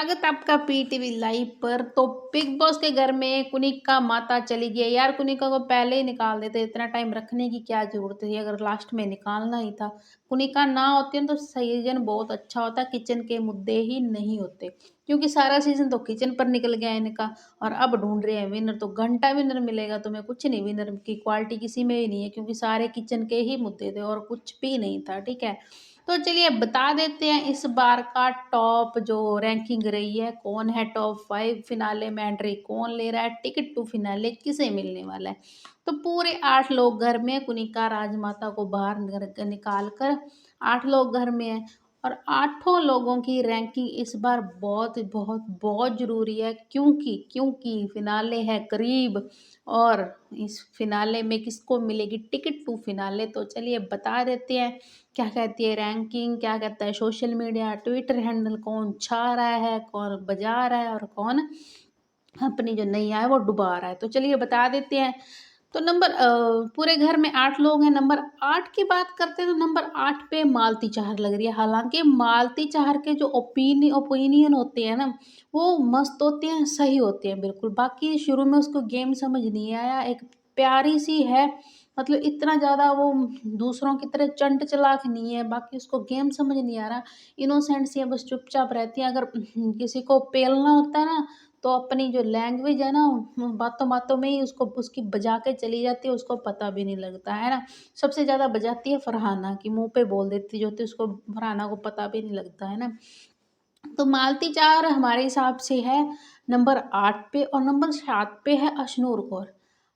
स्वागत है आपका पीटीवी लाइव पर। तो बिग बॉस के घर में कुनिका माता चली गई यार। कुनिका को पहले ही निकाल देते, इतना टाइम रखने की क्या जरूरत थी अगर लास्ट में निकालना ही था। कुनिका ना होती है तो सीजन बहुत अच्छा होता, किचन के मुद्दे ही नहीं होते, क्योंकि सारा सीजन तो किचन पर निकल गया है इनका। और अब ढूंढ रहे हैं विनर, तो घंटा विनर मिलेगा तुम्हें, कुछ नहीं। विनर की क्वालिटी किसी में ही नहीं है, क्योंकि सारे किचन के ही मुद्दे थे और कुछ भी नहीं था। ठीक है, तो चलिए बता देते हैं इस बार का टॉप जो रैंकिंग रही है, कौन है टॉप 5 फिनाले में एंट्री, कौन ले रहा है टिकट टू फिनाले, किसे मिलने वाला है। तो पूरे 8 लोग घर में, कुनिका राजमाता को बाहर निकाल कर 8 लोग घर में हैं। और 8 लोगों की रैंकिंग इस बार बहुत बहुत बहुत जरूरी है, क्योंकि क्योंकि फिनाले है करीब। और इस फिनाले में किसको मिलेगी टिकट टू फिनाले, तो चलिए बता देते हैं क्या कहती है रैंकिंग, क्या कहता है सोशल मीडिया, ट्विटर हैंडल, कौन छा रहा है, कौन बजा रहा है और कौन अपनी जो नैया है वो डुबा रहा है। तो चलिए बता देते हैं। तो पूरे घर में 8 लोग हैं। नंबर 8 की बात करते हैं तो नंबर 8 पे मालती चाहर लग रही है। हालांकि मालती चाहर के जो ओपिनियन होते हैं ना, वो मस्त होते हैं, सही होते हैं बिल्कुल। बाकी शुरू में उसको गेम समझ नहीं आया, एक प्यारी सी है, मतलब इतना ज़्यादा वो दूसरों की तरह चंट चालाक नहीं है। बाकी उसको गेम समझ नहीं आ रहा, इनोसेंट सी है, बस चुपचाप रहती है। अगर किसी को पेलना होता है ना, तो अपनी जो लैंग्वेज है ना, बातों बातों में ही उसको उसकी बजा के चली जाती है, उसको पता भी नहीं लगता है ना। सबसे ज़्यादा बजाती है फरहाना की, मुंह पे बोल देती जो होती है, उसको फरहाना को पता भी नहीं लगता है ना। तो मालती चार हमारे हिसाब से है नंबर 8 पे, और नंबर 7 पे है अशनूर कौर।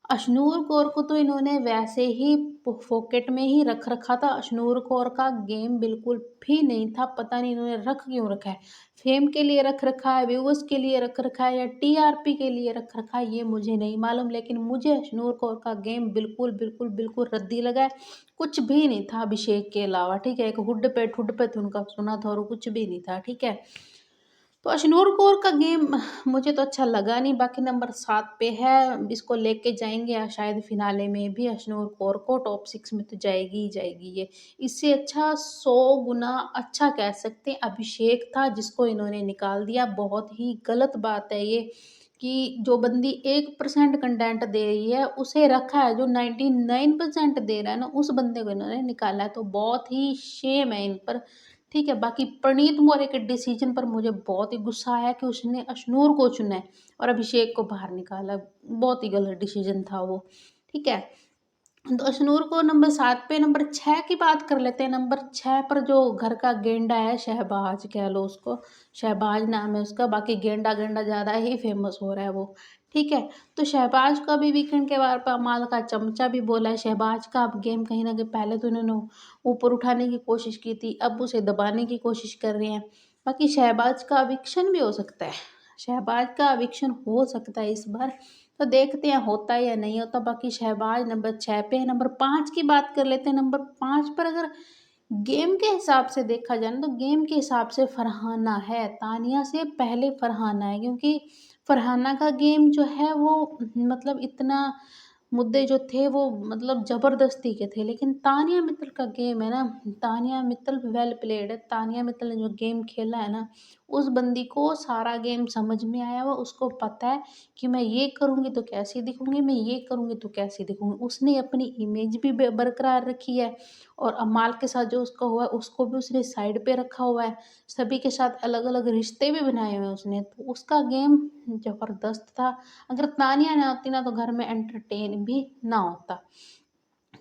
अशनूर कौर को तो इन्होंने वैसे ही पॉकेट में ही रख रखा था। अशनूर कौर का गेम बिल्कुल भी नहीं था, पता नहीं इन्होंने रख क्यों रखा है। फेम के लिए रख रखा है, व्यूवर्स के लिए रख रखा है, या टीआरपी के लिए रख रखा है, ये मुझे नहीं मालूम। लेकिन मुझे अशनूर कौर का गेम बिल्कुल बिल्कुल बिल्कुल रद्दी लगा है। कुछ भी नहीं था अभिषेक के अलावा। ठीक है, एक हुड पे थे उनका सुना था, और कुछ भी नहीं था। ठीक है, तो अशनूर कौर का गेम मुझे तो अच्छा लगा नहीं। बाकी नंबर 7 पे है, इसको लेके जाएंगे या शायद फिनाले में भी अशनूर कौर को टॉप 6 में तो जाएगी ही जाएगी ये। इससे अच्छा 100 गुना अच्छा कह सकते हैं अभिषेक था, जिसको इन्होंने निकाल दिया। बहुत ही गलत बात है ये, कि जो बंदी 1% कंटेंट दे रही है उसे रखा है, जो 99% दे रहा है ना उस बंदे को इन्होंने निकाला है। तो बहुत ही शेम है इन पर। ठीक है, बाकी प्रणीत मौर्य के डिसीजन पर मुझे बहुत ही गुस्सा आया कि उसने अशनूर को चुना है और अभिषेक को बाहर निकाला। बहुत ही गलत डिसीजन था वो। ठीक है, तो अशनूर को नंबर 7 पे। नंबर 6 की बात कर लेते हैं। नंबर 6 पर जो घर का गेंडा है, शहबाज कह लो उसको, शहबाज नाम है उसका। बाकी गेंडा गेंडा ज़्यादा ही फेमस हो रहा है वो। ठीक है, तो शहबाज का भी वीकेंड के बार पर माल का चमचा भी बोला है। शहबाज का अब गेम कहीं ना कहीं, पहले तो इन्होंने ऊपर उठाने की कोशिश की थी, अब उसे दबाने की कोशिश कर रहे हैं। बाकी शहबाज का अविक्शन भी हो सकता है, शहबाज का अविक्शन हो सकता है इस बार। तो देखते हैं होता है या नहीं होता। बाकी शहबाज नंबर 6 पे है। नंबर 5 की बात कर लेते हैं। नंबर 5 पर अगर गेम के हिसाब से देखा जाए ना, तो गेम के हिसाब से फरहाना है, तानिया से पहले फरहाना है। क्योंकि फरहाना का गेम जो है वो मतलब इतना, मुद्दे जो थे वो मतलब ज़बरदस्ती के थे। लेकिन तानिया मित्तल का गेम है ना, तानिया मित्तल वेल प्लेड है। तानिया मित्तल ने जो गेम खेला है ना, उस बंदी को सारा गेम समझ में आया हुआ। उसको पता है कि मैं ये करूँगी तो कैसी दिखूँगी, मैं ये करूँगी तो कैसी दिखूँगी। उसने अपनी इमेज भी बरकरार रखी है, और अमाल के साथ जो उसका हुआ है उसको भी उसने साइड पे रखा हुआ है। सभी के साथ अलग अलग रिश्ते भी बनाए हुए हैं उसने, तो उसका गेम ज़बरदस्त था। अगर तानिया ना होती ना, तो घर में एंटरटेन भी ना होता।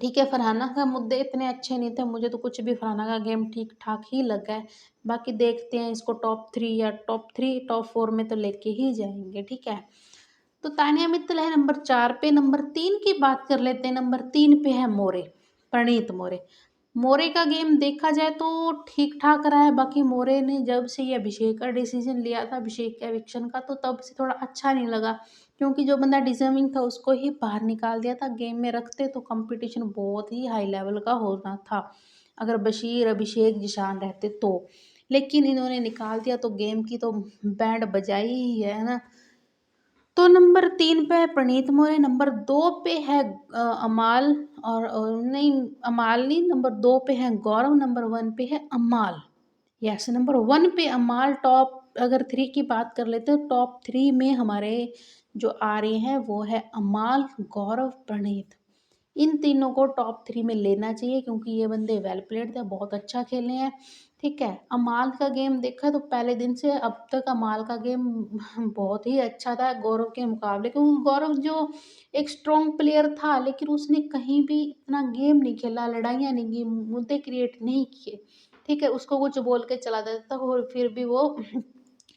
ठीक है, फरहाना का मुद्दे इतने अच्छे नहीं थे, मुझे तो कुछ भी फरहाना का गेम ठीक ठाक ही लगा है। बाकी देखते हैं इसको टॉप 4 में तो लेके ही जाएंगे। ठीक है, तो तानिया मित्तल है नंबर 4 पे। नंबर 3 की बात कर लेते हैं। नंबर 3 पे है मोरे, प्रणीत मोरे। मोरे का गेम देखा जाए तो ठीक ठाक रहा है। बाकी मोरे ने जब से ये अभिषेक का डिसीजन लिया था, अभिषेक के एविक्शन का, तो तब से थोड़ा अच्छा नहीं लगा। क्योंकि जो बंदा डिजर्विंग था उसको ही बाहर निकाल दिया था। गेम में रखते तो कंपटीशन बहुत ही हाई लेवल का होना था, अगर बशीर, अभिषेक, जिशान रहते तो। लेकिन इन्होंने निकाल दिया, तो गेम की तो बैंड बजाई ही है ना। तो नंबर 3 पे है प्रणीत मोरे, नंबर 2 पे है अमाल, नहीं, अमाल नहीं, नंबर 2 पे है गौरव, नंबर 1 पे है अमाल। यस, नंबर 1 पे अमाल टॉप अगर 3 की बात कर लेते हैं, टॉप 3 में हमारे जो आ रहे हैं वो है अमाल, गौरव, प्रणीत। इन तीनों को टॉप 3 में लेना चाहिए क्योंकि ये बंदे वेल प्लेड थे, बहुत अच्छा खेले हैं, ठीक है। अमाल का गेम देखा तो पहले दिन से अब तक अमाल का गेम बहुत ही अच्छा था गौरव के मुकाबले, क्योंकि गौरव जो एक स्ट्रॉन्ग प्लेयर था लेकिन उसने कहीं भी इतना गेम नहीं खेला, लड़ाइयाँ नहीं की, मुद्दे क्रिएट नहीं किए, ठीक है। उसको कुछ बोल के चला देता था और फिर भी वो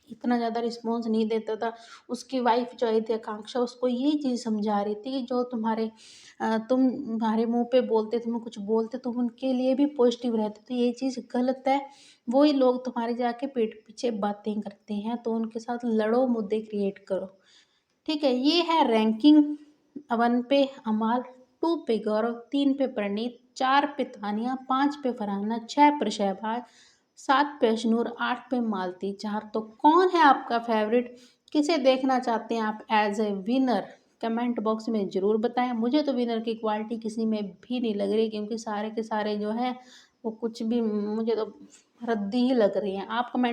इतना ज़्यादा रिस्पॉन्स नहीं देता था। उसकी वाइफ जो आई थी आकांक्षा, उसको ये चीज़ समझा रही थी कि जो तुम्हारे मुँह पे बोलते, तुम्हें कुछ बोलते, तुम उनके लिए भी पॉजिटिव रहते, तो ये चीज़ गलत है। वही लोग तुम्हारे जाके पीठ पीछे बातें करते हैं, तो उनके साथ लड़ो, मुद्दे क्रिएट करो, ठीक है। ये है रैंकिंग। 1 पे अमाल, 2 पे गौरव, 3 पे प्रणीत, 4 पे तानिया, 5 पे फरहाना, 6 पे शहबाज, 7 पे अशनूर, 8 पे मालती चार। तो कौन है आपका फेवरेट? किसे देखना चाहते हैं आप as a winner? Comment box में ज़रूर बताएं। मुझे तो विनर की क्वालिटी किसी में भी नहीं लग रही, क्योंकि सारे के सारे जो है वो कुछ भी मुझे तो रद्दी ही लग रही हैं। आप कमेंट